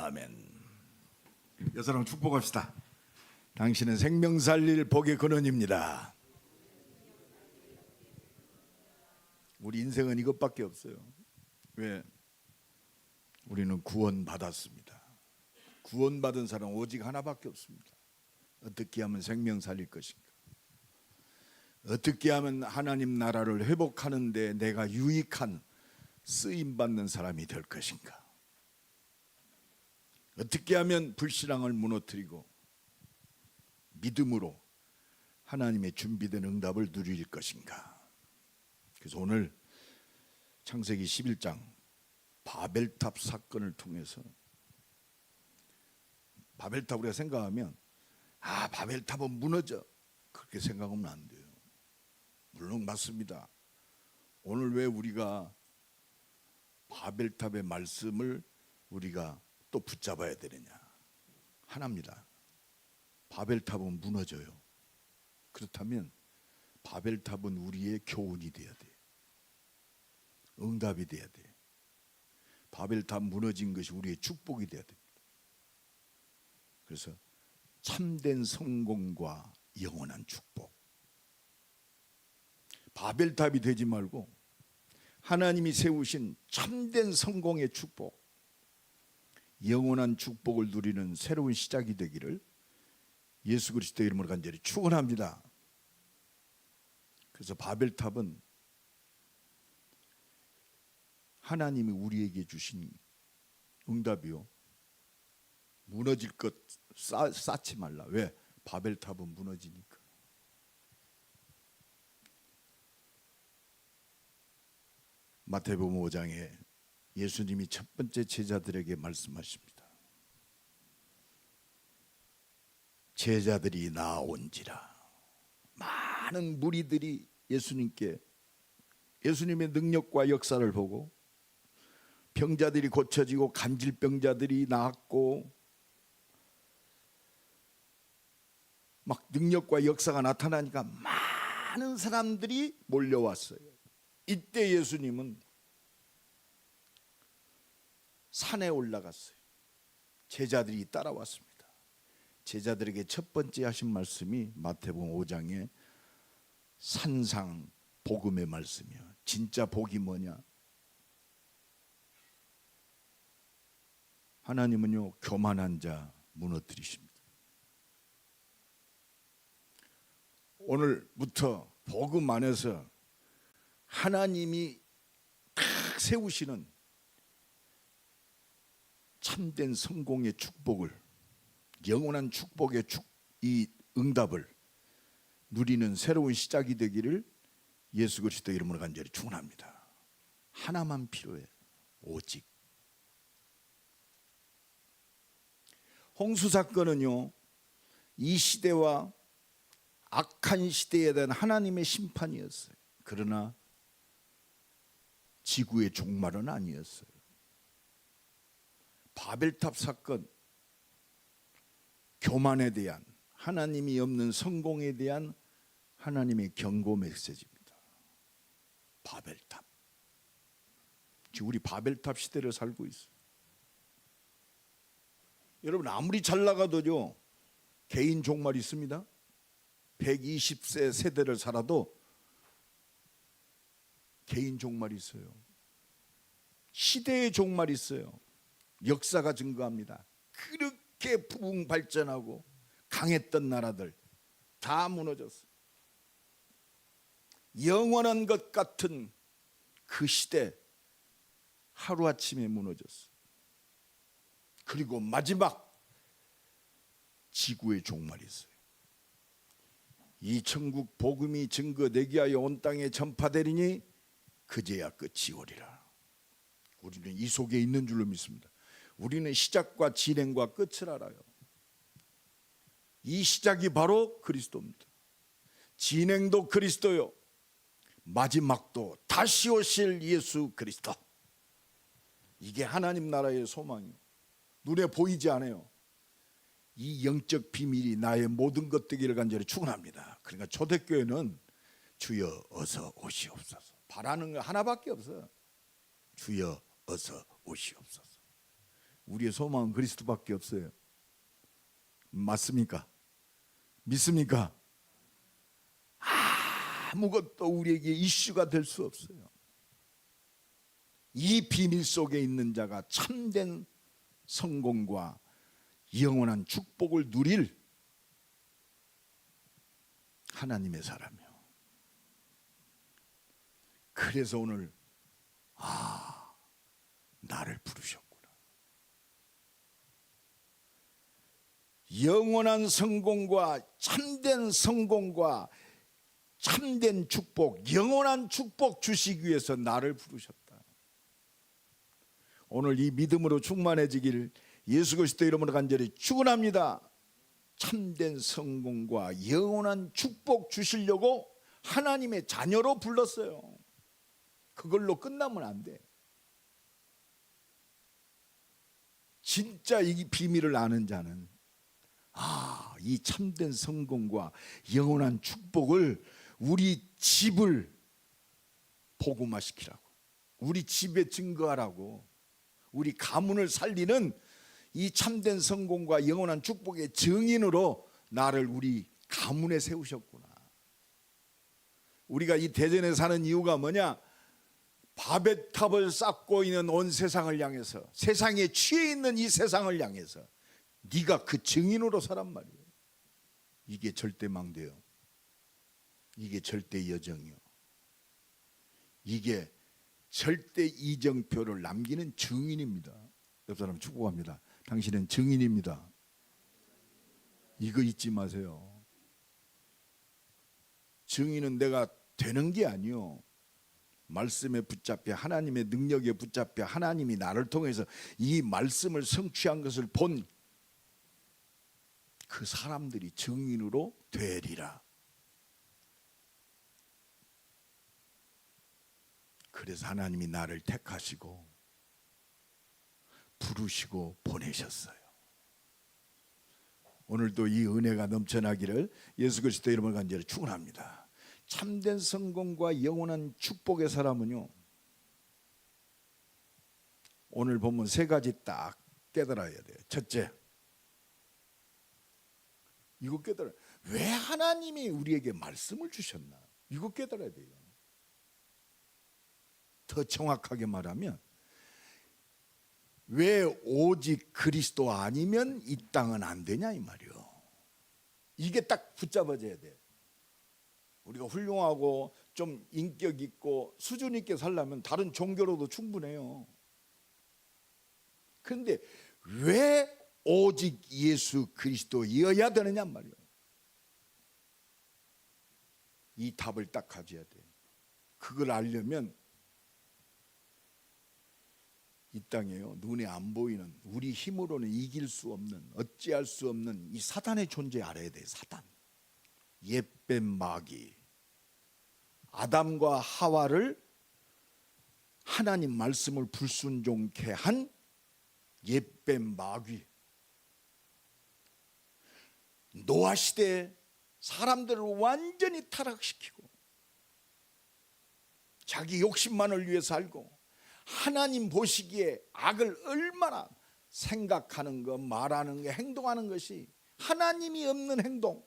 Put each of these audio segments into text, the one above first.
아멘. 여사랑 축복합시다. 당신은 생명 살릴 복의 근원입니다. 우리 인생은 이것밖에 없어요. 왜? 우리는 구원받았습니다. 구원받은 사람은 오직 하나밖에 없습니다. 어떻게 하면 생명 살릴 것인가? 어떻게 하면 하나님 나라를 회복하는 데 내가 유익한 쓰임받는 사람이 될 것인가? 어떻게 하면 불신앙을 무너뜨리고 믿음으로 하나님의 준비된 응답을 누릴 것인가? 그래서 오늘 창세기 11장 바벨탑 사건을 통해서, 바벨탑 우리가 생각하면 바벨탑은 무너져, 그렇게 생각하면 안 돼요. 물론 맞습니다. 오늘 왜 우리가 바벨탑의 말씀을 우리가 또 붙잡아야 되느냐? 하나입니다. 바벨탑은 무너져요. 그렇다면 바벨탑은 우리의 교훈이 돼야 돼. 응답이 돼야 돼. 바벨탑 무너진 것이 우리의 축복이 돼야 됩니다. 그래서 참된 성공과 영원한 축복. 바벨탑이 되지 말고 하나님이 세우신 참된 성공의 축복, 영원한 축복을 누리는 새로운 시작이 되기를 예수 그리스도의 이름으로 간절히 축원합니다. 그래서 바벨탑은 하나님이 우리에게 주신 응답이요, 무너질 것 쌓지 말라. 왜? 바벨탑은 무너지니까. 마태복음 5장에 예수님이 첫 번째 제자들에게 말씀하십니다. 제자들이 나온지라. 많은 무리들이 예수님의 능력과 역사를 보고 병자들이 고쳐지고 간질병자들이 나았고 막 능력과 역사가 나타나니까 많은 사람들이 몰려왔어요. 이때 예수님은 산에 올라갔어요. 제자들이 따라왔습니다. 제자들에게 첫 번째 하신 말씀이 마태복음 5장의 산상 복음의 말씀이야. 진짜 복이 뭐냐? 하나님은요, 교만한 자 무너뜨리십니다. 오늘부터 복음 안에서 하나님이 딱 세우시는 참된 성공의 축복을, 영원한 축복의 이 응답을 누리는 새로운 시작이 되기를 예수 그리스도 이름으로 간절히 축원합니다. 하나만 필요해. 오직. 홍수 사건은요, 이 시대와 악한 시대에 대한 하나님의 심판이었어요. 그러나 지구의 종말은 아니었어요. 바벨탑 사건, 교만에 대한, 하나님이 없는 성공에 대한 하나님의 경고 메시지입니다. 바벨탑. 지금 우리 바벨탑 시대를 살고 있어요. 여러분, 아무리 잘 나가도요, 개인 종말이 있습니다. 120세 세대를 살아도 개인 종말이 있어요. 시대의 종말이 있어요. 역사가 증거합니다. 그렇게 부흥 발전하고 강했던 나라들 다 무너졌어요. 영원한 것 같은 그 시대 하루아침에 무너졌어요. 그리고 마지막 지구의 종말이 있어요. 이 천국 복음이 증거되게 하여 온 땅에 전파되리니 그제야 끝이 오리라. 우리는 이 속에 있는 줄로 믿습니다. 우리는 시작과 진행과 끝을 알아요. 이 시작이 바로 그리스도입니다. 진행도 그리스도요, 마지막도 다시 오실 예수 그리스도. 이게 하나님 나라의 소망이요. 눈에 보이지 않아요. 이 영적 비밀이 나의 모든 것 되기를 간절히 축원합니다. 그러니까 초대교회는 주여 어서 오시옵소서. 바라는 거 하나밖에 없어요. 주여 어서 오시옵소서. 우리의 소망은 그리스도밖에 없어요. 맞습니까? 믿습니까? 아무것도 우리에게 이슈가 될 수 없어요. 이 비밀 속에 있는 자가 참된 성공과 영원한 축복을 누릴 하나님의 사람이요. 그래서 오늘 나를 부르셨구나. 영원한 성공과 참된 성공과 참된 축복, 영원한 축복 주시기 위해서 나를 부르셨다. 오늘 이 믿음으로 충만해지기를 예수 그리스도 이름으로 간절히 축원합니다. 참된 성공과 영원한 축복 주시려고 하나님의 자녀로 불렀어요. 그걸로 끝나면 안 돼. 진짜 이 비밀을 아는 자는 이 참된 성공과 영원한 축복을 우리 집을 복음화시키라고, 우리 집에 증거하라고, 우리 가문을 살리는 이 참된 성공과 영원한 축복의 증인으로 나를 우리 가문에 세우셨구나. 우리가 이 대전에 사는 이유가 뭐냐? 바벨탑을 쌓고 있는 온 세상을 향해서, 세상에 취해 있는 이 세상을 향해서 네가 그 증인으로 서란 말이에요. 이게 절대망대요. 이게 절대 여정이요. 이게 절대 이정표를 남기는 증인입니다. 옆 사람 축복합니다. 당신은 증인입니다. 이거 잊지 마세요. 증인은 내가 되는 게 아니요, 말씀에 붙잡혀 하나님의 능력에 붙잡혀 하나님이 나를 통해서 이 말씀을 성취한 것을 본 그 사람들이 증인으로 되리라. 그래서 하나님이 나를 택하시고 부르시고 보내셨어요. 오늘도 이 은혜가 넘쳐나기를 예수 그리스도 이름을 간절히 축원합니다. 참된 성공과 영원한 축복의 사람은요, 오늘 보면 세 가지 딱 깨달아야 돼요. 첫째, 이거 깨달아요. 왜 하나님이 우리에게 말씀을 주셨나? 이거 깨달아야 돼요. 더 정확하게 말하면, 왜 오직 그리스도 아니면 이 땅은 안 되냐 이 말이요. 이게 딱 붙잡아져야 돼. 우리가 훌륭하고 좀 인격 있고 수준 있게 살려면 다른 종교로도 충분해요. 그런데 왜 오직 예수 그리스도여야 되느냐 말이요. 이 답을 딱 가져야 돼. 그걸 알려면 이 땅에요, 눈에 안 보이는, 우리 힘으로는 이길 수 없는, 어찌할 수 없는 이 사단의 존재 알아야 돼. 사단, 옛뱀 마귀, 아담과 하와를 하나님 말씀을 불순종케 한 옛뱀 마귀, 노아 시대에 사람들을 완전히 타락시키고 자기 욕심만을 위해 살고 하나님 보시기에 악을 얼마나 생각하는 것, 말하는 것, 행동하는 것이 하나님이 없는 행동,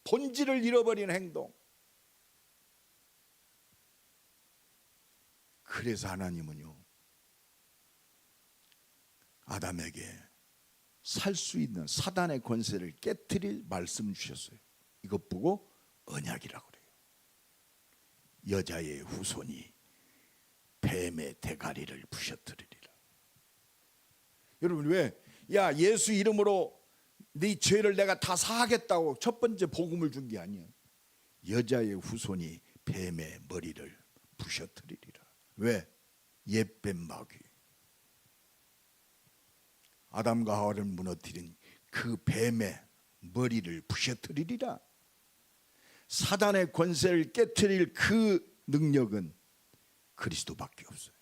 본질을 잃어버린 행동. 그래서 하나님은요, 아담에게 살 수 있는 사단의 권세를 깨트릴 말씀 주셨어요. 이것 보고 언약이라고 그래요. 여자의 후손이 뱀의 대가리를 부셔뜨리리라. 여러분, 왜 예수 이름으로 네 죄를 내가 다 사하겠다고 첫 번째 복음을 준 게 아니에요. 여자의 후손이 뱀의 머리를 부셔뜨리리라. 왜? 옛뱀 마귀, 아담과 하와를 무너뜨린 그 뱀의 머리를 부셔뜨리리라. 사단의 권세를 깨트릴 그 능력은 그리스도밖에 없어요.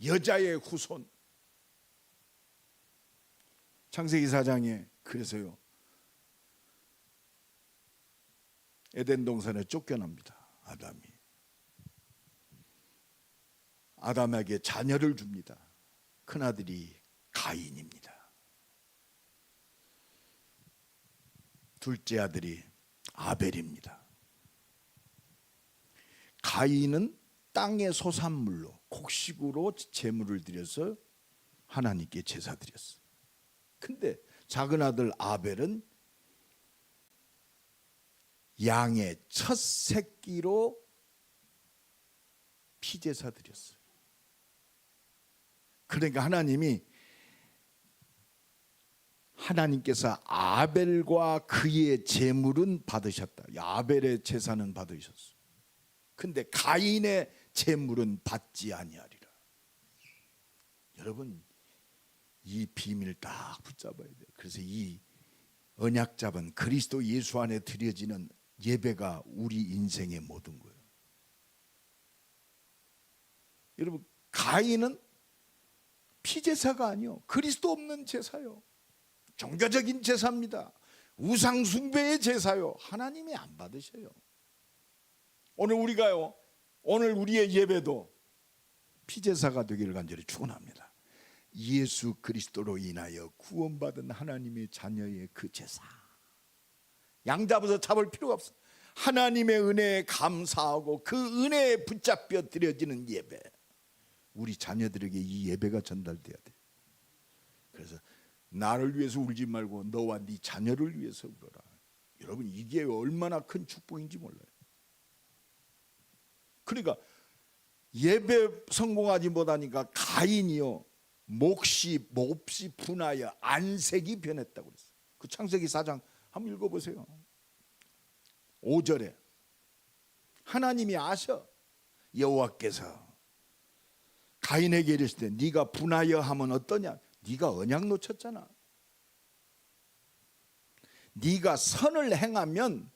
여자의 후손. 창세기 4장에 그래서요, 에덴 동산에 쫓겨납니다. 아담에게 자녀를 줍니다. 큰아들이 가인입니다. 둘째 아들이 아벨입니다. 가인은 땅의 소산물로 곡식으로 제물을 드려서 하나님께 제사 드렸어요. 근데 작은 아들 아벨은 양의 첫 새끼로 피제사 드렸어요. 그러니까 하나님께서 아벨과 그의 제물은 받으셨다. 아벨의 제사는 받으셨어요. 근데 가인의 제물은 받지 아니하리라. 여러분, 이 비밀 딱 붙잡아야 돼요. 그래서 이 언약 잡은 그리스도 예수 안에 드려지는 예배가 우리 인생의 모든 거예요. 여러분, 가인은 피제사가 아니요, 그리스도 없는 제사요. 종교적인 제사입니다. 우상 숭배의 제사요. 하나님이 안 받으셔요. 오늘 우리의 예배도 피제사가 되기를 간절히 축원합니다. 예수 그리스도로 인하여 구원받은 하나님의 자녀의 그 제사, 양 잡아서 잡을 필요가 없어. 하나님의 은혜에 감사하고 그 은혜에 붙잡혀 드려지는 예배, 우리 자녀들에게 이 예배가 전달돼야 돼. 그래서 나를 위해서 울지 말고 너와 네 자녀를 위해서 울어라. 여러분, 이게 얼마나 큰 축복인지 몰라요. 그러니까 예배 성공하지 못하니까 가인이요, 몹시 분하여 안색이 변했다고 그랬어요. 그 창세기 4장 한번 읽어보세요. 5절에 하나님이 아셔. 여호와께서 가인에게 이르실 때 네가 분하여 하면 어떠냐? 네가 언약 놓쳤잖아. 네가 선을 행하면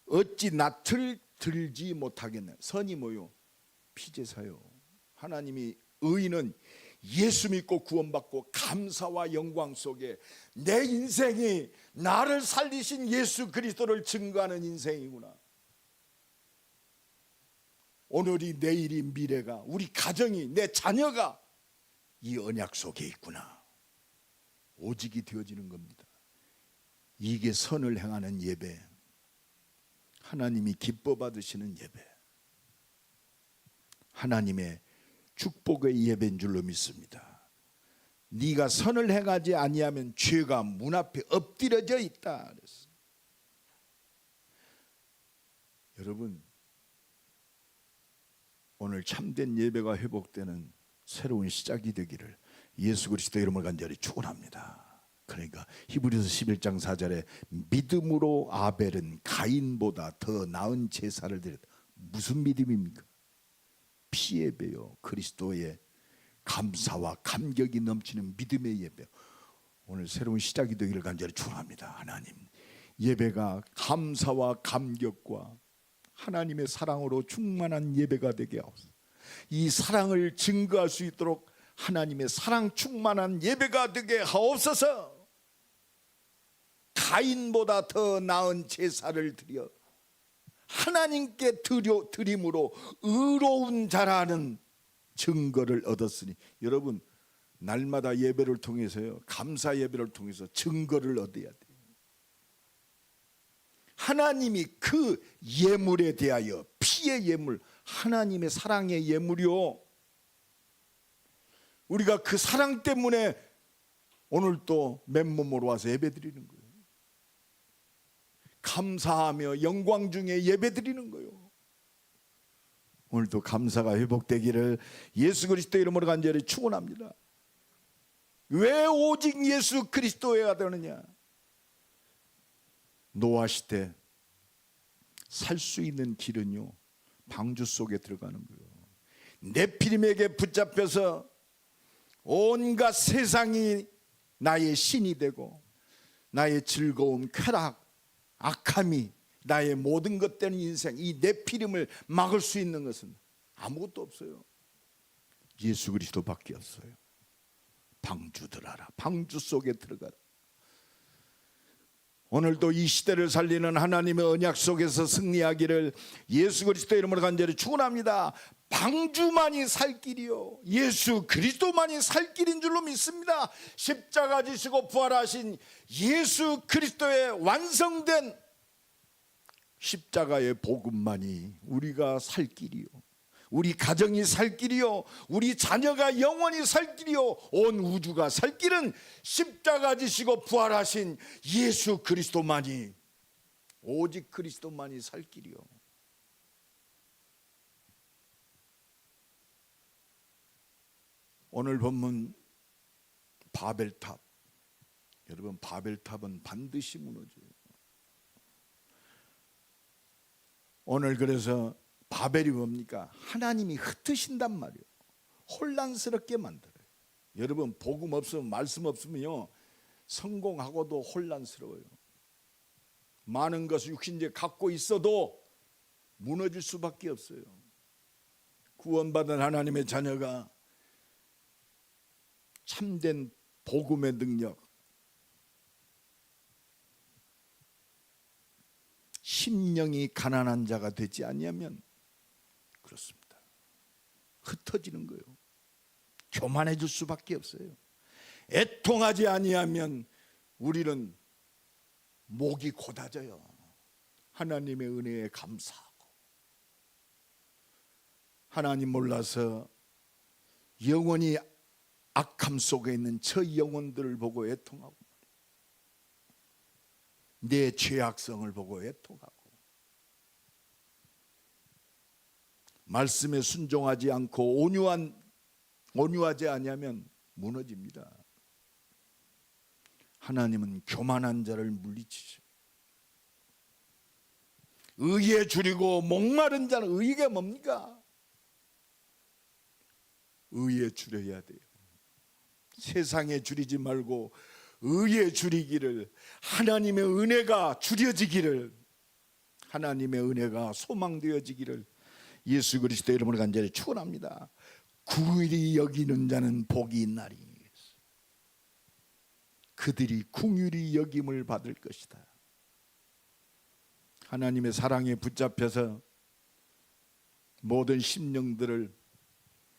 어찌 낯을 들지 못하겠냐. 선이 뭐요? 피제사요. 하나님이 의인은 예수 믿고 구원받고 감사와 영광 속에 내 인생이 나를 살리신 예수 그리스도를 증거하는 인생이구나. 오늘이, 내일이, 미래가, 우리 가정이, 내 자녀가 이 언약 속에 있구나. 오직이 되어지는 겁니다. 이게 선을 행하는 예배, 하나님이 기뻐 받으시는 예배, 하나님의 축복의 예배인 줄로 믿습니다. 네가 선을 행하지 아니하면 죄가 문 앞에 엎드려져 있다 그랬어요. 여러분, 오늘 참된 예배가 회복되는 새로운 시작이 되기를 예수 그리스도 이름을 간절히 축원합니다. 그러니까 히브리서 11장 4절에 믿음으로 아벨은 가인보다 더 나은 제사를 드렸다. 무슨 믿음입니까? 피예배요. 그리스도의 감사와 감격이 넘치는 믿음의 예배. 오늘 새로운 시작이 되기를 간절히 축원합니다. 하나님, 예배가 감사와 감격과 하나님의 사랑으로 충만한 예배가 되게 하옵소서. 이 사랑을 증거할 수 있도록 하나님의 사랑 충만한 예배가 되게 하옵소서. 가인보다 더 나은 제사를 드려 하나님께 드림으로 의로운 자라는 증거를 얻었으니, 여러분, 날마다 예배를 통해서요, 감사 예배를 통해서 증거를 얻어야 돼요. 하나님이 그 예물에 대하여, 피의 예물, 하나님의 사랑의 예물이요, 우리가 그 사랑 때문에 오늘 또 맨몸으로 와서 예배 드리는 거예요. 감사하며 영광 중에 예배 드리는 거예요. 오늘도 감사가 회복되기를 예수 그리스도 이름으로 간절히 축원합니다. 왜 오직 예수 그리스도여야 되느냐? 노아 시대 살 수 있는 길은요, 방주 속에 들어가는 거예요. 네피림에게 붙잡혀서 온갖 세상이 나의 신이 되고 나의 즐거움, 쾌락, 악함이 나의 모든 것 되는 인생, 이 네피림을 막을 수 있는 것은 아무것도 없어요. 예수 그리스도밖에 없어요. 방주 들어라. 방주 속에 들어가라. 오늘도 이 시대를 살리는 하나님의 언약 속에서 승리하기를 예수 그리스도의 이름으로 간절히 축원합니다. 방주만이 살 길이요, 예수 그리스도만이 살 길인 줄로 믿습니다. 십자가 지시고 부활하신 예수 그리스도의 완성된 십자가의 복음만이 우리가 살 길이요, 우리 가정이 살 길이요, 우리 자녀가 영원히 살 길이요, 온 우주가 살 길은 십자가 지시고 부활하신 예수 그리스도만이, 오직 그리스도만이 살 길이요. 오늘 본문 바벨탑, 여러분 바벨탑은 반드시 무너져요. 오늘 그래서 바벨이 뭡니까? 하나님이 흩으신단 말이에요. 혼란스럽게 만들어요. 여러분 복음 없으면, 말씀 없으면요, 성공하고도 혼란스러워요. 많은 것을 육신제 갖고 있어도 무너질 수밖에 없어요. 구원받은 하나님의 자녀가 참된 복음의 능력, 심령이 가난한 자가 되지 아니하면 그렇습니다. 흩어지는 거예요. 교만해질 수밖에 없어요. 애통하지 아니하면 우리는 목이 곧아져요. 하나님의 은혜에 감사하고, 하나님 몰라서 영원히 악함 속에 있는 저 영혼들을 보고 애통하고, 내 죄악성을 보고 애통하고, 말씀에 순종하지 않고 온유하지 아니하면 무너집니다. 하나님은 교만한 자를 물리치죠. 의에 줄이고 목마른 자는, 의가 뭡니까? 의에 줄여야 돼요. 세상에 줄이지 말고 의에 줄이기를, 하나님의 은혜가 줄여지기를, 하나님의 은혜가 소망되어지기를 예수 그리스도의 이름으로 간절히 축원합니다. 긍휼히 여기는 자는 복이 있나니 그들이 긍휼히 여김을 받을 것이다. 하나님의 사랑에 붙잡혀서 모든 심령들을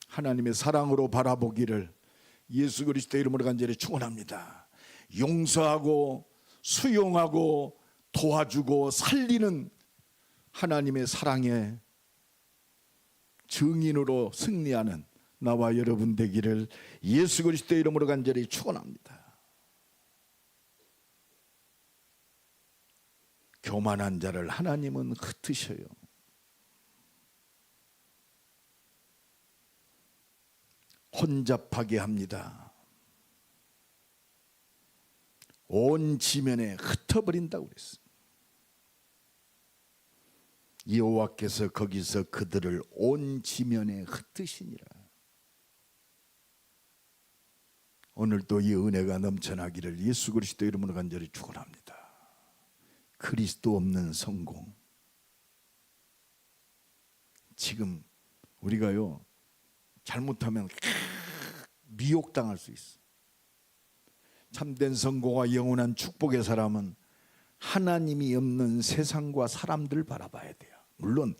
하나님의 사랑으로 바라보기를 예수 그리스도의 이름으로 간절히 축원합니다. 용서하고 수용하고 도와주고 살리는 하나님의 사랑의 증인으로 승리하는 나와 여러분 되기를 예수 그리스도의 이름으로 간절히 축원합니다. 교만한 자를 하나님은 흩으셔요. 혼잡하게 합니다. 온 지면에 흩어버린다고 그랬어요. 여호와께서 거기서 그들을 온 지면에 흩으시니라. 오늘도 이 은혜가 넘쳐나기를 예수 그리스도 이름으로 간절히 축원합니다. 그리스도 없는 성공. 지금 우리가요, 잘못하면 미혹당할 수 있어. 참된 성공과 영원한 축복의 사람은 하나님이 없는 세상과 사람들 바라봐야 돼요. 물론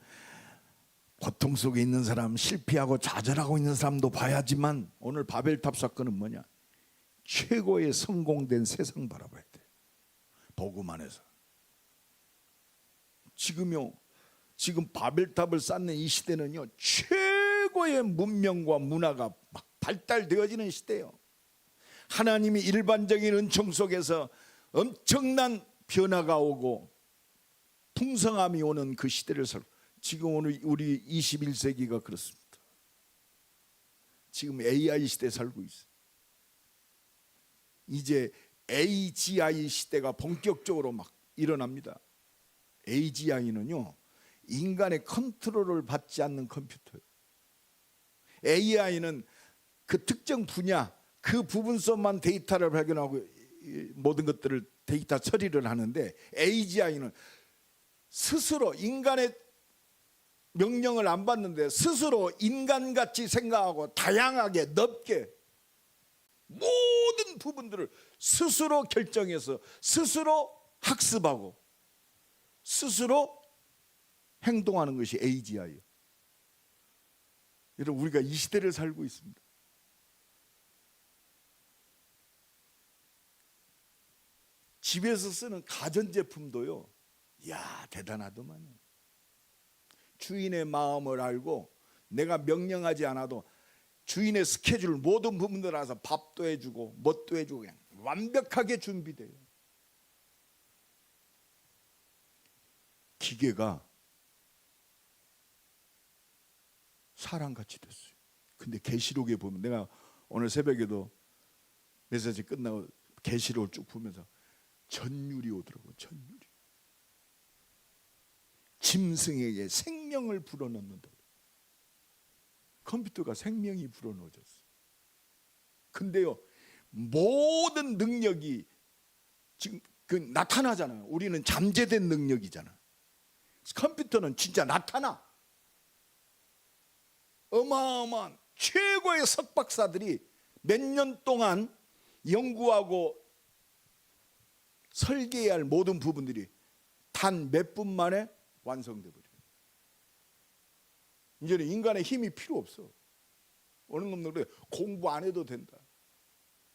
고통 속에 있는 사람, 실패하고 좌절하고 있는 사람도 봐야지만, 오늘 바벨탑 사건은 뭐냐? 최고의 성공된 세상 바라봐야 돼요. 복음 안에서. 지금 바벨탑을 쌓는 이 시대는요, 최고의 문명과 문화가 막 발달되어지는 시대예요. 하나님이 일반적인 은총 속에서 엄청난 변화가 오고 풍성함이 오는 그 시대를 살고, 지금 오늘 우리 21세기가 그렇습니다. 지금 AI 시대에 살고 있어요. 이제 AGI 시대가 본격적으로 막 일어납니다. AGI는요, 인간의 컨트롤을 받지 않는 컴퓨터예요. AI는 그 특정 분야, 그 부분서만 데이터를 발견하고 모든 것들을 데이터 처리를 하는데, AGI는 스스로 인간의 명령을 안 받는데 스스로 인간같이 생각하고 다양하게 넓게 모든 부분들을 스스로 결정해서 스스로 학습하고 스스로 행동하는 것이 AGI예요. 여러분, 우리가 이 시대를 살고 있습니다. 집에서 쓰는 가전제품도요, 이야 대단하더만요. 주인의 마음을 알고 내가 명령하지 않아도 주인의 스케줄 모든 부분들 알아서 밥도 해주고 뭣도 해주고 그냥 완벽하게 준비돼요. 기계가 사람같이 됐어요. 근데 계시록에 보면, 내가 오늘 새벽에도 메시지 끝나고 계시록을 쭉 보면서 전율이 오더라고요. 전율이. 짐승에게 생명을 불어넣는다. 컴퓨터가 생명이 불어넣어졌어요. 근데요, 모든 능력이 지금 나타나잖아요. 우리는 잠재된 능력이잖아. 컴퓨터는 진짜 나타나. 어마어마한 최고의 석박사들이 몇 년 동안 연구하고 설계해야 할 모든 부분들이 단 몇 분 만에 완성돼 버려요. 이제는 인간의 힘이 필요 없어. 어느 놈들은 공부 안 해도 된다.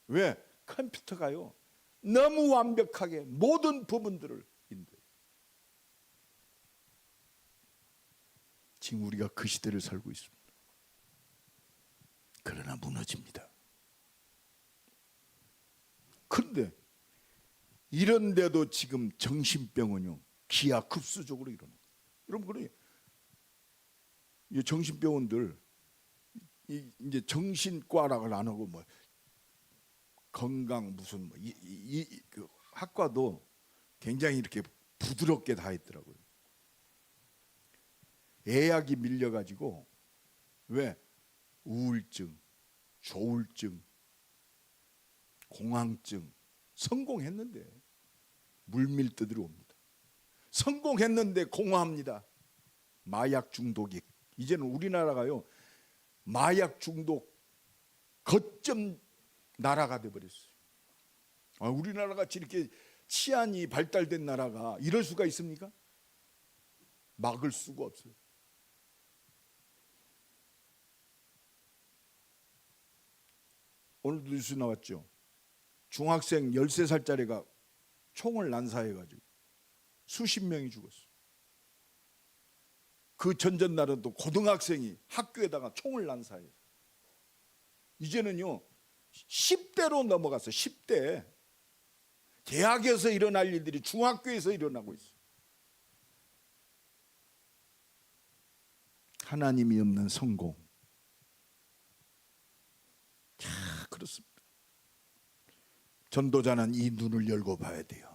왜? 컴퓨터가요 너무 완벽하게 모든 부분들을 인도해요. 지금 우리가 그 시대를 살고 있습니다. 그러나 무너집니다. 그런데 이런데도 지금 정신병은요 기하급수적으로 일어나요. 여러분, 그러니 이 정신병원들 이제 정신과라고 안 하고 뭐 건강 무슨 뭐 그 학과도 굉장히 이렇게 부드럽게 다 했더라고요. 애약이 밀려가지고, 왜? 우울증, 조울증, 공황증. 성공했는데 물밀듯이 옵니다. 성공했는데 공허합니다. 마약 중독이 이제는 우리나라가요 마약 중독 거점 나라가 돼버렸어요. 우리나라 같이 이렇게 치안이 발달된 나라가 이럴 수가 있습니까? 막을 수가 없어요. 오늘도 뉴스 나왔죠. 중학생 13살짜리가 총을 난사해가지고 수십 명이 죽었어요. 그 전전날은 또 고등학생이 학교에다가 총을 난사해요. 이제는요 10대로 넘어갔어요. 10대. 대학에서 일어날 일들이 중학교에서 일어나고 있어요. 하나님이 없는 성공. 그렇습니다. 전도자는 이 눈을 열고 봐야 돼요.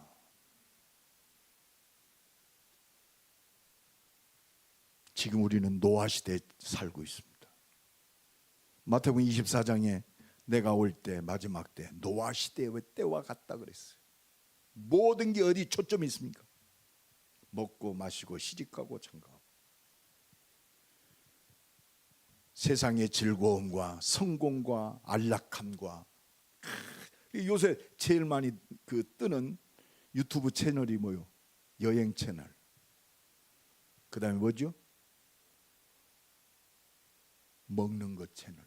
지금 우리는 노아 시대에 살고 있습니다. 마태복음 24장에 내가 올 때 마지막 때 노아 시대의 때와 같다 그랬어요. 모든 게 어디 초점이 있습니까? 먹고 마시고 시집가고 장가가고. 세상의 즐거움과 성공과 안락함과, 요새 제일 많이 뜨는 유튜브 채널이 뭐요? 여행 채널. 그 다음에 뭐죠? 먹는 것 채널.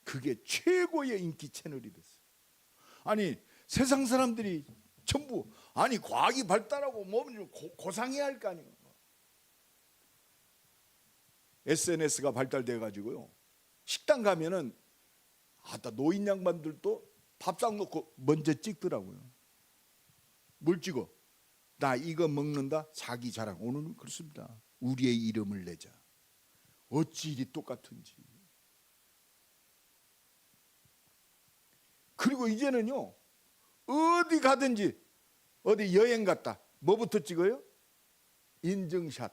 그게 최고의 인기 채널이 됐어요. 아니 세상 사람들이 전부 과학이 발달하고 뭐면 고상해야 할 거 아니에요. SNS가 발달돼 가지고요 식당 가면은 노인 양반들도 밥상 놓고 먼저 찍더라고요. 뭘 찍어? 나 이거 먹는다 자기 자랑. 오늘은 그렇습니다. 우리의 이름을 내자. 어찌 이리 똑같은지. 그리고 이제는요 어디 가든지, 어디 여행 갔다 뭐부터 찍어요? 인증샷.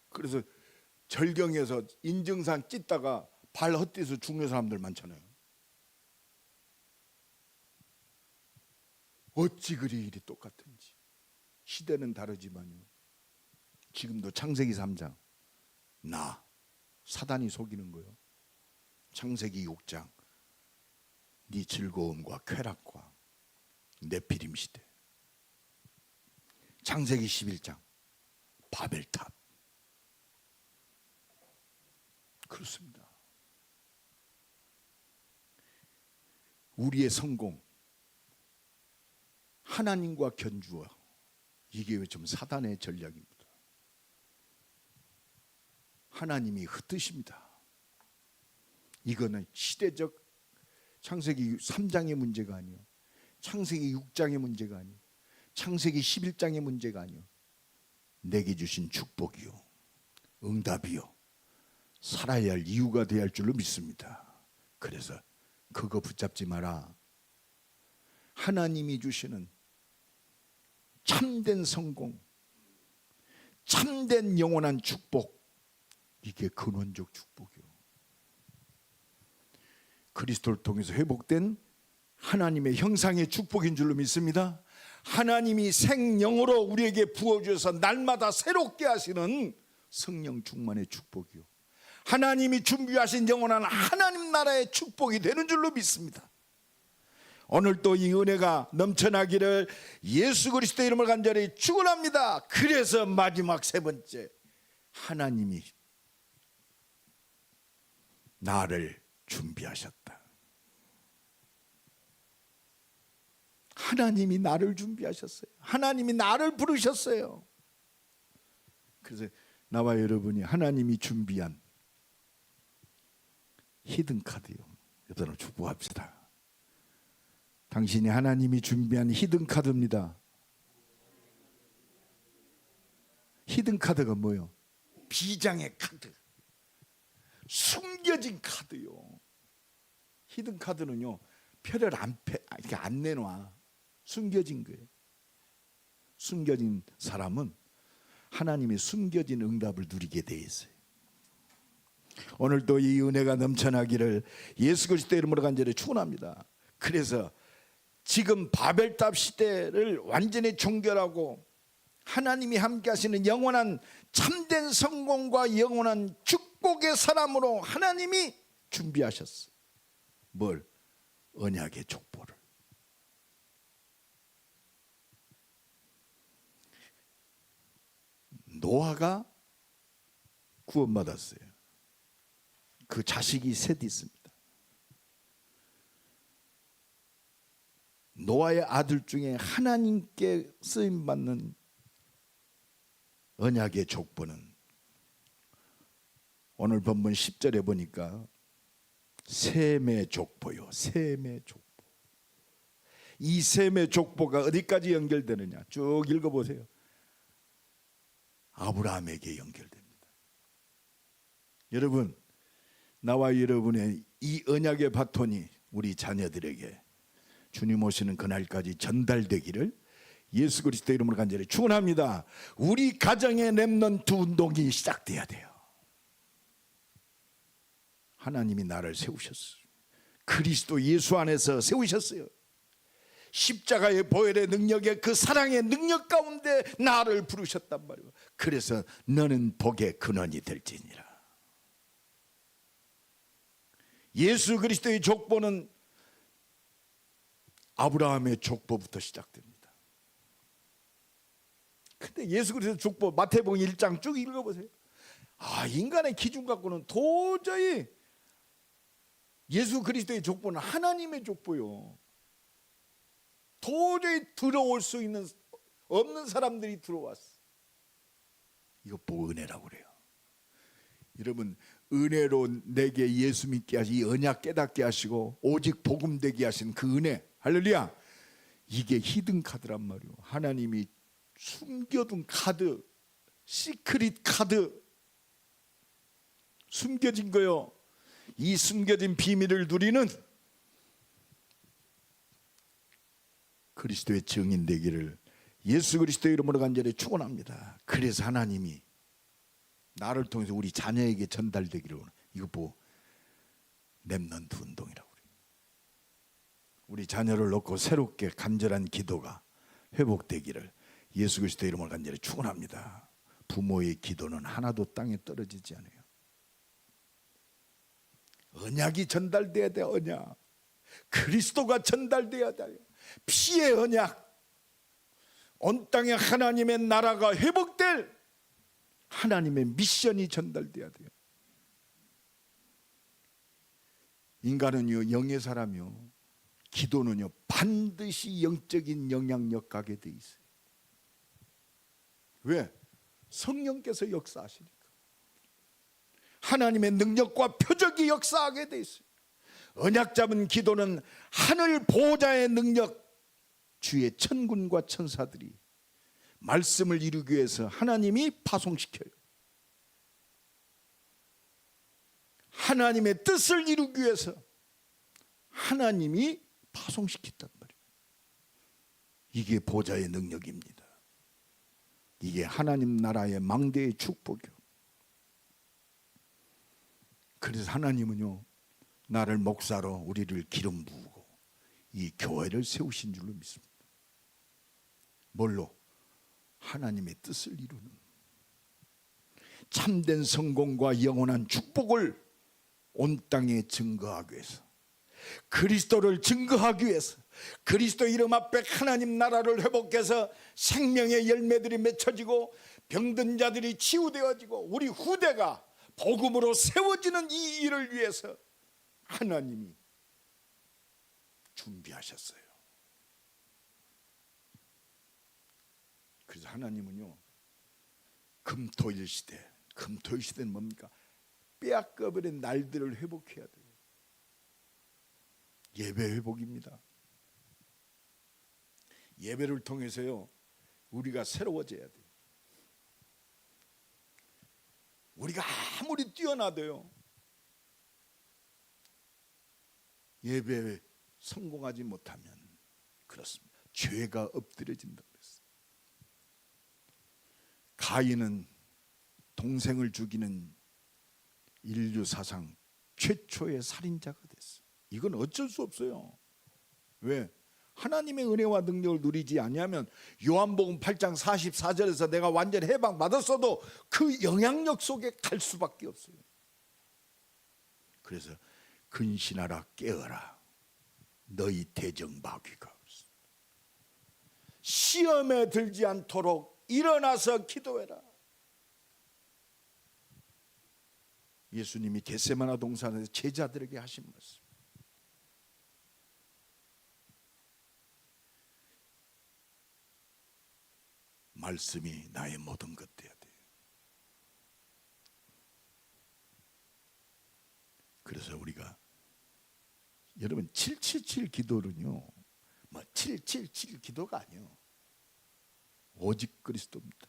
그래서 절경에서 인증샷 찍다가 발 헛디뎌서 죽는 사람들 많잖아요. 어찌 그리 일이 똑같은지. 시대는 다르지만요 지금도 창세기 3장 사단이 속이는 거예요. 창세기 6장 네 즐거움과 쾌락과 네피림 시대. 창세기 11장 바벨탑. 그렇습니다. 우리의 성공, 하나님과 견주어, 이게 좀 사단의 전략입니다. 하나님이 흩으십니다. 이거는 시대적 창세기 3장의 문제가 아니요, 창세기 6장의 문제가 아니요, 창세기 11장의 문제가 아니요, 내게 주신 축복이요, 응답이요, 살아야 할 이유가 되어야 할 줄로 믿습니다. 그래서 그거 붙잡지 마라. 하나님이 주시는 참된 성공, 참된 영원한 축복, 이게 근원적 축복이요, 그리스도를 통해서 회복된 하나님의 형상의 축복인 줄로 믿습니다. 하나님이 생명으로 우리에게 부어주셔서 날마다 새롭게 하시는 성령 충만의 축복이요, 하나님이 준비하신 영원한 하나님 나라의 축복이 되는 줄로 믿습니다. 오늘도 이 은혜가 넘쳐나기를 예수 그리스도의 이름을 간절히 축원합니다. 그래서 마지막 세 번째, 하나님이 나를 준비하셨다. 하나님이 나를 준비하셨어요. 하나님이 나를 부르셨어요. 그래서 나와 여러분이 하나님이 준비한 히든카드요, 여러분 축복합시다. 당신이 하나님이 준비한 히든카드입니다. 히든카드가 뭐예요? 비장의 카드, 숨겨진 카드요. 히든카드는요, 표를 이렇게 안 내놔. 숨겨진 거예요. 숨겨진 사람은 하나님의 숨겨진 응답을 누리게 돼 있어요. 오늘도 이 은혜가 넘쳐나기를 예수 그리스도의 이름으로 간절히 축원합니다. 그래서 지금 바벨탑 시대를 완전히 종결하고 하나님이 함께 하시는 영원한 참된 성공과 영원한 축복의 사람으로 하나님이 준비하셨어. 뭘? 언약의 족보를. 노아가 구원받았어요. 그 자식이 셋 있습니다. 노아의 아들 중에 하나님께 쓰임받는 언약의 족보는 오늘 본문 10절에 보니까 셈의 족보요, 셈의 족보. 이 셈의 족보가 어디까지 연결되느냐, 쭉 읽어보세요. 아브라함에게 연결됩니다. 여러분, 나와 여러분의 이 언약의 바톤이 우리 자녀들에게 주님 오시는 그날까지 전달되기를 예수 그리스도의 이름으로 간절히 축원합니다. 우리 가정의 렘넌트 운동이 시작돼야 돼요. 하나님이 나를 세우셨어요. 그리스도 예수 안에서 세우셨어요. 십자가의 보혈의 능력에, 그 사랑의 능력 가운데 나를 부르셨단 말이에요. 그래서 너는 복의 근원이 될지니라. 예수 그리스도의 족보는 아브라함의 족보부터 시작됩니다. 근데 예수 그리스도의 족보 마태복음 1장 쭉 읽어보세요. 인간의 기준 갖고는 도저히, 예수 그리스도의 족보는 하나님의 족보요, 도저히 들어올 수 없는 사람들이 들어왔어. 이거 보고 은혜라고 그래요. 여러분, 은혜로 내게 예수 믿게 하시, 이 언약 깨닫게 하시고 오직 복음 되게 하신 그 은혜, 할렐루야, 이게 히든 카드란 말이에요. 하나님이 숨겨둔 카드, 시크릿 카드, 숨겨진 거요. 이 숨겨진 비밀을 누리는 그리스도의 증인 되기를 예수 그리스도의 이름으로 간절히 축원합니다. 그래서 하나님이 나를 통해서 우리 자녀에게 전달되기를, 이거 보고 렘넌트 운동이라고 그래요. 우리 자녀를 놓고 새롭게 간절한 기도가 회복되기를 예수 그리스도의 이름으로 간절히 축원합니다. 부모의 기도는 하나도 땅에 떨어지지 않아요. 언약이 전달돼야 돼. 언약, 그리스도가 전달돼야 돼요. 피의 언약, 온 땅에 하나님의 나라가 회복될 하나님의 미션이 전달돼야 돼요. 인간은요, 영의 사람이요, 기도는요 반드시 영적인 영향력 가게 돼 있어요. 왜? 성령께서 역사하시니까. 하나님의 능력과 표적이 역사하게 돼 있어요. 언약 잡은 기도는 하늘 보호자의 능력, 주의 천군과 천사들이 말씀을 이루기 위해서 하나님이 파송시켜요. 하나님의 뜻을 이루기 위해서 하나님이 파송시켰단 말이에요. 이게 보좌의 능력입니다. 이게 하나님 나라의 망대의 축복이요. 그래서 하나님은요, 나를 목사로 우리를 기름 부으고 이 교회를 세우신 줄로 믿습니다. 뭘로? 하나님의 뜻을 이루는, 참된 성공과 영원한 축복을 온 땅에 증거하기 위해서, 그리스도를 증거하기 위해서, 그리스도 이름 앞에 하나님 나라를 회복해서 생명의 열매들이 맺혀지고 병든 자들이 치유되어지고 우리 후대가 복음으로 세워지는 이 일을 위해서 하나님이 준비하셨어요. 그래서 하나님은요, 금토일 시대, 금토일 시대는 뭡니까? 빼앗겨버린 날들을 회복해야 돼요. 예배 회복입니다. 예배를 통해서요, 우리가 새로워져야 돼요. 우리가 아무리 뛰어나도요, 예배에 성공하지 못하면 그렇습니다. 죄가 엎드려진다고 그랬어요. 가인은 동생을 죽이는 인류 사상 최초의 살인자가 됐어요. 이건 어쩔 수 없어요. 왜? 하나님의 은혜와 능력을 누리지 아니하면 요한복음 8장 44절에서 내가 완전히 해방받았어도 그 영향력 속에 갈 수밖에 없어요. 그래서 근신하라, 깨어라, 너희 대적마귀가. 시험에 들지 않도록 일어나서 기도해라. 예수님이 겟세마네 동산에서 제자들에게 하신 말씀. 말씀이 나의 모든 것 돼야 돼요. 그래서 우리가, 여러분, 777 기도는요, 뭐 777 기도가 아니에요. 오직 그리스도입니다.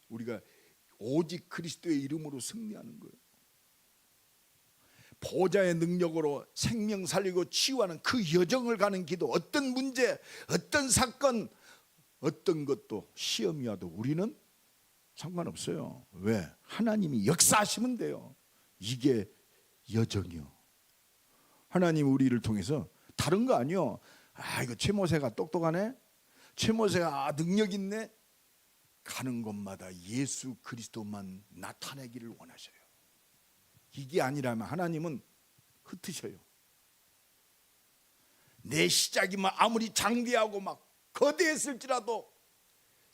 우리가 오직 그리스도의 이름으로 승리하는 거예요. 보좌의 능력으로 생명 살리고 치유하는 그 여정을 가는 기도. 어떤 문제, 어떤 사건, 어떤 것도 시험이 와도 우리는 상관없어요. 왜? 하나님이 역사하시면 돼요. 이게 여정이요. 하나님 우리를 통해서 다른 거 아니요. 아, 이거 최모세가 똑똑하네, 최모세가 능력 있네. 가는 곳마다 예수 그리스도만 나타내기를 원하셔요. 이게 아니라면 하나님은 흩으셔요. 내 시작이 막 아무리 장대하고 막 거대했을지라도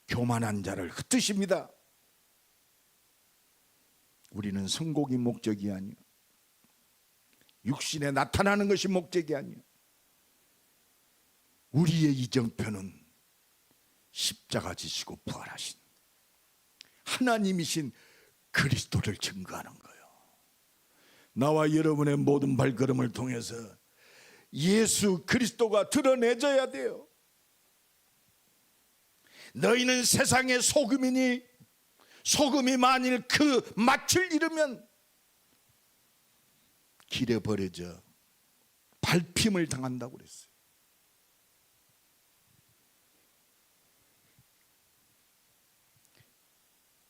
교만한 자를 흩으십니다. 우리는 성공이 목적이 아니요, 육신에 나타나는 것이 목적이 아니요, 우리의 이정표는 십자가 지시고 부활하신 하나님이신 그리스도를 증거하는 거예요. 나와 여러분의 모든 발걸음을 통해서 예수 그리스도가 드러내져야 돼요. 너희는 세상의 소금이니 소금이 만일 그 맛을 잃으면 길에 버려져 밟힘을 당한다고 그랬어요.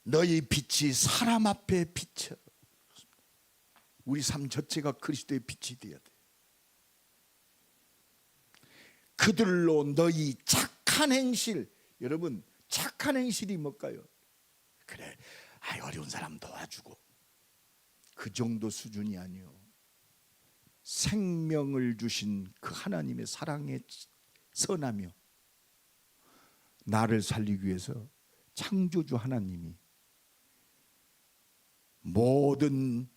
너희 빛이 사람 앞에 비쳐. 우리 삶 자체가 그리스도의 빛이 되어야 돼. 그들로 너희 착한 행실, 여러분 착한 행실이 뭘까요? 그래, 어려운 사람 도와주고, 그 정도 수준이 아니요, 생명을 주신 그 하나님의 사랑에 선하며 나를 살리기 위해서 창조주 하나님이 모든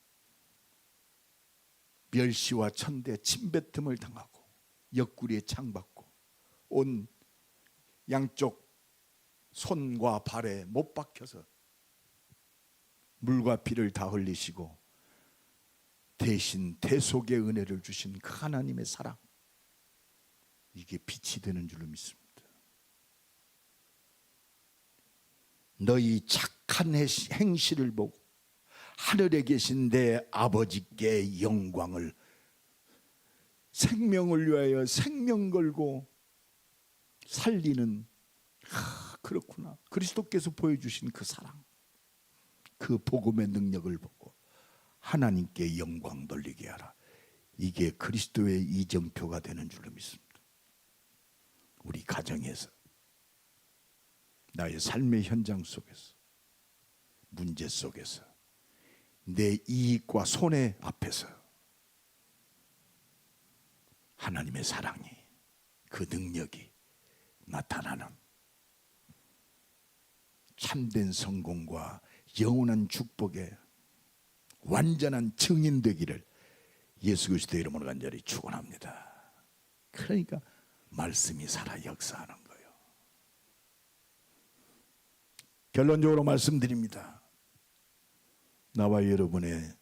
멸시와 천대 침뱉음을 당하고 옆구리에 창받고 온 양쪽 손과 발에 못 박혀서 물과 피를 다 흘리시고 대신 대속의 은혜를 주신 그 하나님의 사랑, 이게 빛이 되는 줄로 믿습니다. 너희 착한 행실을 보고 하늘에 계신 내 아버지께 영광을, 생명을 위하여 생명 걸고 살리는, 그렇구나, 그리스도께서 보여주신 그 사랑, 그 복음의 능력을 보고 하나님께 영광 돌리게 하라. 이게 그리스도의 이정표가 되는 줄로 믿습니다. 우리 가정에서, 나의 삶의 현장 속에서, 문제 속에서, 내 이익과 손해 앞에서 하나님의 사랑이, 그 능력이 나타나는 참된 성공과 영원한 축복의 완전한 증인 되기를 예수 그리스도의 이름으로 간절히 축원합니다. 그러니까 말씀이 살아 역사하는 거예요. 결론적으로 말씀드립니다. 나와 여러분의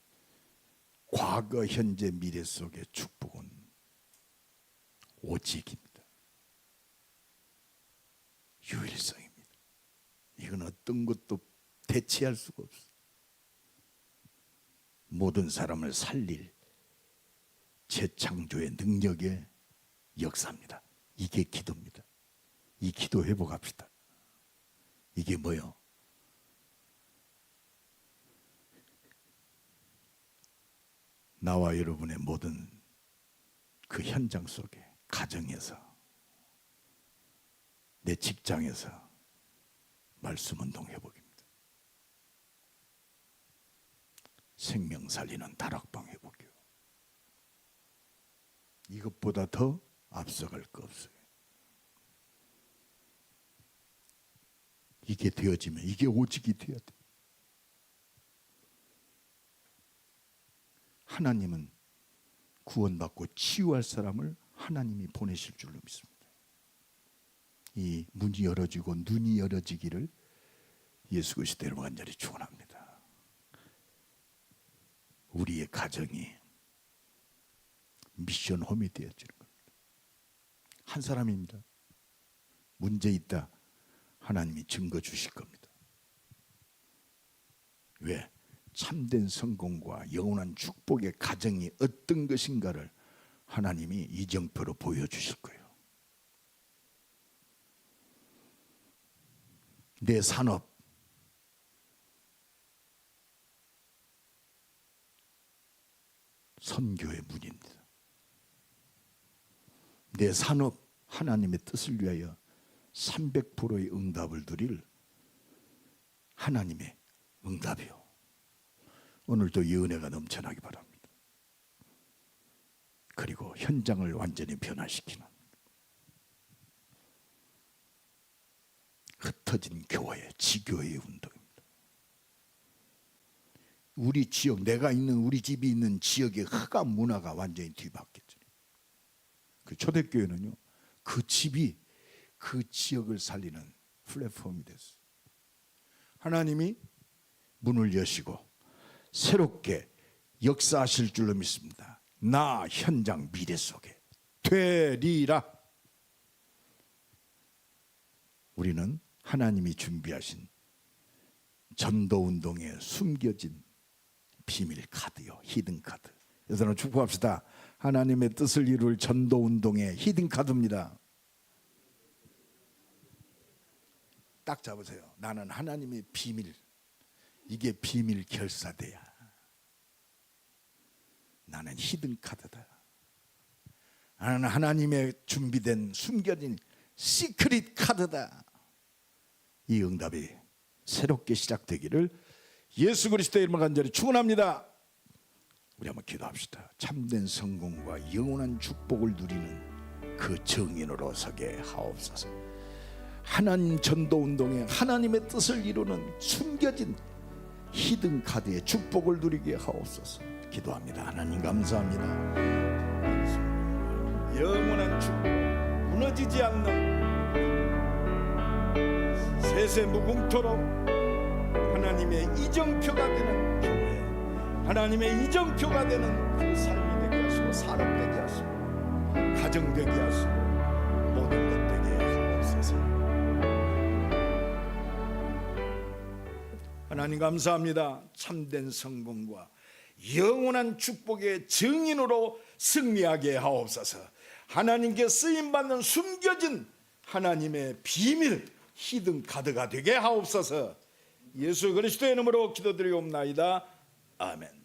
과거, 현재, 미래 속의 축복은 오직입니다. 유일성입니다. 이건 어떤 것도 대체할 수가 없어요. 모든 사람을 살릴 재창조의 능력의 역사입니다. 이게 기도입니다. 이 기도 회복합시다. 이게 뭐요? 나와 여러분의 모든 그 현장 속에, 가정에서, 내 직장에서 말씀운동 회복입니다. 생명 살리는 다락방 회복이요. 이것보다 더 앞서갈 거 없어요. 이게 되어지면, 이게 오직이 되어야 돼. 하나님은 구원받고 치유할 사람을 하나님이 보내실 줄로 믿습니다. 이 문이 열어지고 눈이 열어지기를 예수 그리스도의 이름으로 간절히 축원합니다. 우리의 가정이 미션 홈이 되어지는 겁니다. 한 사람입니다. 문제 있다, 하나님이 증거 주실 겁니다. 왜? 참된 성공과 영원한 축복의 가정이 어떤 것인가를 하나님이 이정표로 보여주실 거예요. 내 산업, 선교의 문입니다. 내 산업, 하나님의 뜻을 위하여 300%의 응답을 드릴 하나님의 응답이요. 오늘도 이 은혜가 넘쳐나기 바랍니다. 그리고 현장을 완전히 변화시키는 흩어진 교회, 지교회의 운동입니다. 우리 지역, 내가 있는 우리 집이 있는 지역의 흑암 문화가 완전히 뒤바뀌었죠. 그 초대교회는요, 그 집이 그 지역을 살리는 플랫폼이 됐어요. 하나님이 문을 여시고 새롭게 역사하실 줄로 믿습니다. 나 현장 미래 속에 되리라. 우리는 하나님이 준비하신 전도운동에 숨겨진 비밀 카드요, 히든 카드. 여러분 축복합시다. 하나님의 뜻을 이룰 전도운동의 히든 카드입니다. 딱 잡으세요. 나는 하나님의 비밀, 이게 비밀 결사대야. 나는 히든 카드다. 나는 하나님의 준비된 숨겨진 시크릿 카드다. 이 응답이 새롭게 시작되기를 예수 그리스도의 이름으로 간절히 축원합니다. 우리 한번 기도합시다. 참된 성공과 영원한 축복을 누리는 그 증인으로 서게 하옵소서. 하나님 전도운동에 하나님의 뜻을 이루는 숨겨진 히든 카드의 축복을 누리게 하옵소서. 기도합니다. 하나님 감사합니다. 영원한 축복, 무너지지 않는 세세 무궁토록 하나님의 이정표가 되는 교회, 하나님의 이정표가 되는 그 삶이 되게 하시고 산업 되게 하시고 가정 되게 하시고 모든 것 되게 하옵소서. 하나님 감사합니다. 참된 성공과 영원한 축복의 증인으로 승리하게 하옵소서. 하나님께 쓰임받는 숨겨진 하나님의 비밀 히든 카드가 되게 하옵소서. 예수 그리스도의 이름으로 기도드리옵나이다. 아멘.